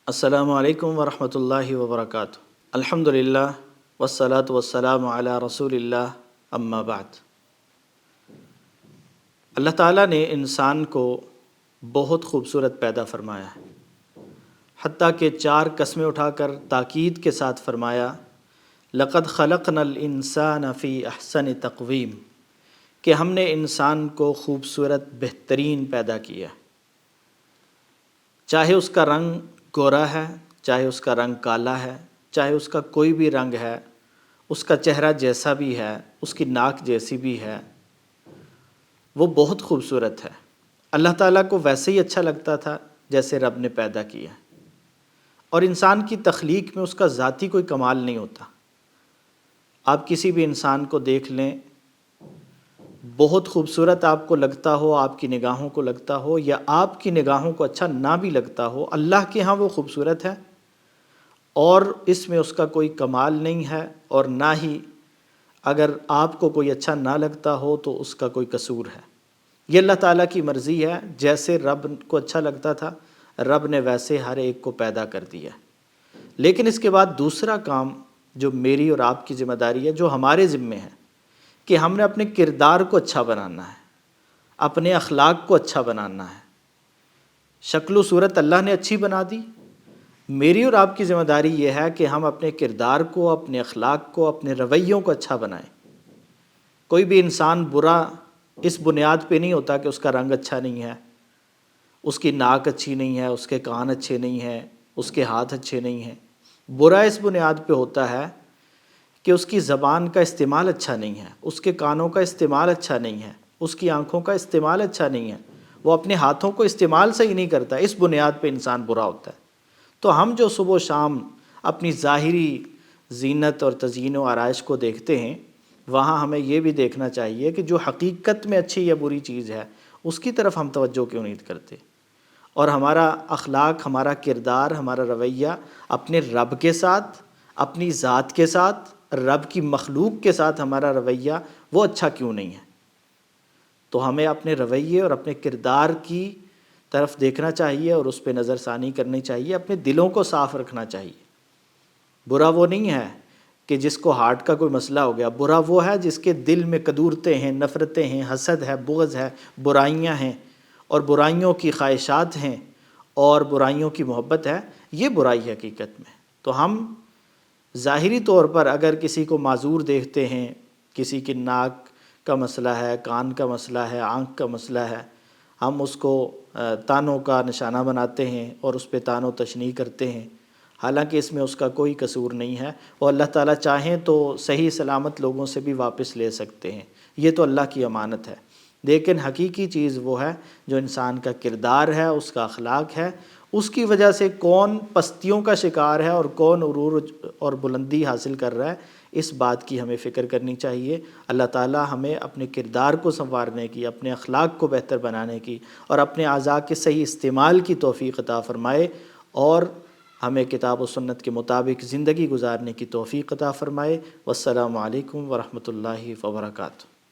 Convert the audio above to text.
السلام علیکم ورحمۃ اللہ وبرکاتہ۔ الحمدللہ والصلاة والسلام علی رسول اللہ، اما بعد۔ اللہ تعالیٰ نے انسان کو بہت خوبصورت پیدا فرمایا ہے، حتیٰ کہ 4 قسمیں اٹھا کر تاکید کے ساتھ فرمایا لقد خلقنا الانسان فی احسن تقویم، کہ ہم نے انسان کو خوبصورت بہترین پیدا کیا، چاہے اس کا رنگ گورا ہے، چاہے اس کا رنگ کالا ہے، چاہے اس کا کوئی بھی رنگ ہے، اس کا چہرہ جیسا بھی ہے، اس کی ناک جیسی بھی ہے، وہ بہت خوبصورت ہے۔ اللہ تعالیٰ کو ویسے ہی اچھا لگتا تھا جیسے رب نے پیدا کیا، اور انسان کی تخلیق میں اس کا ذاتی کوئی کمال نہیں ہوتا۔ آپ کسی بھی انسان کو دیکھ لیں، بہت خوبصورت آپ کو لگتا ہو، آپ کی نگاہوں کو لگتا ہو، یا آپ کی نگاہوں کو اچھا نہ بھی لگتا ہو، اللہ کے ہاں وہ خوبصورت ہے، اور اس میں اس کا کوئی کمال نہیں ہے، اور نہ ہی اگر آپ کو کوئی اچھا نہ لگتا ہو تو اس کا کوئی قصور ہے۔ یہ اللہ تعالیٰ کی مرضی ہے، جیسے رب کو اچھا لگتا تھا رب نے ویسے ہر ایک کو پیدا کر دیا۔ لیکن اس کے بعد دوسرا کام جو میری اور آپ کی ذمہ داری ہے، جو ہمارے ذمے ہے، کہ ہم نے اپنے کردار کو اچھا بنانا ہے، اپنے اخلاق کو اچھا بنانا ہے۔ شکل و صورت اللہ نے اچھی بنا دی، میری اور آپ کی ذمہ داری یہ ہے کہ ہم اپنے کردار کو، اپنے اخلاق کو، اپنے رویوں کو اچھا بنائیں۔ کوئی بھی انسان برا اس بنیاد پہ نہیں ہوتا کہ اس کا رنگ اچھا نہیں ہے، اس کی ناک اچھی نہیں ہے، اس کے کان اچھے نہیں ہیں، اس کے ہاتھ اچھے نہیں ہیں۔ برا اس بنیاد پہ ہوتا ہے کہ اس کی زبان کا استعمال اچھا نہیں ہے، اس کے کانوں کا استعمال اچھا نہیں ہے، اس کی آنکھوں کا استعمال اچھا نہیں ہے، وہ اپنے ہاتھوں کو استعمال صحیح نہیں کرتا۔ اس بنیاد پہ انسان برا ہوتا ہے۔ تو ہم جو صبح و شام اپنی ظاہری زینت اور تزئین و آرائش کو دیکھتے ہیں، وہاں ہمیں یہ بھی دیکھنا چاہیے کہ جو حقیقت میں اچھی یا بری چیز ہے اس کی طرف ہم توجہ کیوں نہیں کرتے، اور ہمارا اخلاق، ہمارا کردار، ہمارا رویہ اپنے رب کے ساتھ، اپنی ذات کے ساتھ، رب کی مخلوق کے ساتھ ہمارا رویہ وہ اچھا کیوں نہیں ہے۔ تو ہمیں اپنے رویے اور اپنے کردار کی طرف دیکھنا چاہیے اور اس پہ نظر ثانی کرنی چاہیے، اپنے دلوں کو صاف رکھنا چاہیے۔ برا وہ نہیں ہے کہ جس کو ہارٹ کا کوئی مسئلہ ہو گیا، برا وہ ہے جس کے دل میں قدورتیں ہیں، نفرتیں ہیں، حسد ہے، بغض ہے، برائیاں ہیں، اور برائیوں کی خواہشات ہیں، اور برائیوں کی محبت ہے۔ یہ برائی ہے حقیقت میں۔ تو ہم ظاہری طور پر اگر کسی کو معذور دیکھتے ہیں، کسی کی ناک کا مسئلہ ہے، کان کا مسئلہ ہے، آنکھ کا مسئلہ ہے، ہم اس کو طعنوں کا نشانہ بناتے ہیں اور اس پہ طعن و تشنیع کرتے ہیں، حالانکہ اس میں اس کا کوئی قصور نہیں ہے، اور اللہ تعالیٰ چاہیں تو صحیح سلامت لوگوں سے بھی واپس لے سکتے ہیں۔ یہ تو اللہ کی امانت ہے۔ لیکن حقیقی چیز وہ ہے جو انسان کا کردار ہے، اس کا اخلاق ہے، اس کی وجہ سے کون پستیوں کا شکار ہے اور کون عروج اور بلندی حاصل کر رہا ہے، اس بات کی ہمیں فکر کرنی چاہیے۔ اللہ تعالیٰ ہمیں اپنے کردار کو سنوارنے کی، اپنے اخلاق کو بہتر بنانے کی، اور اپنے اعضاء کے صحیح استعمال کی توفیق عطا فرمائے، اور ہمیں کتاب و سنت کے مطابق زندگی گزارنے کی توفیق عطا فرمائے۔ والسلام علیکم ورحمۃ اللہ وبرکاتہ۔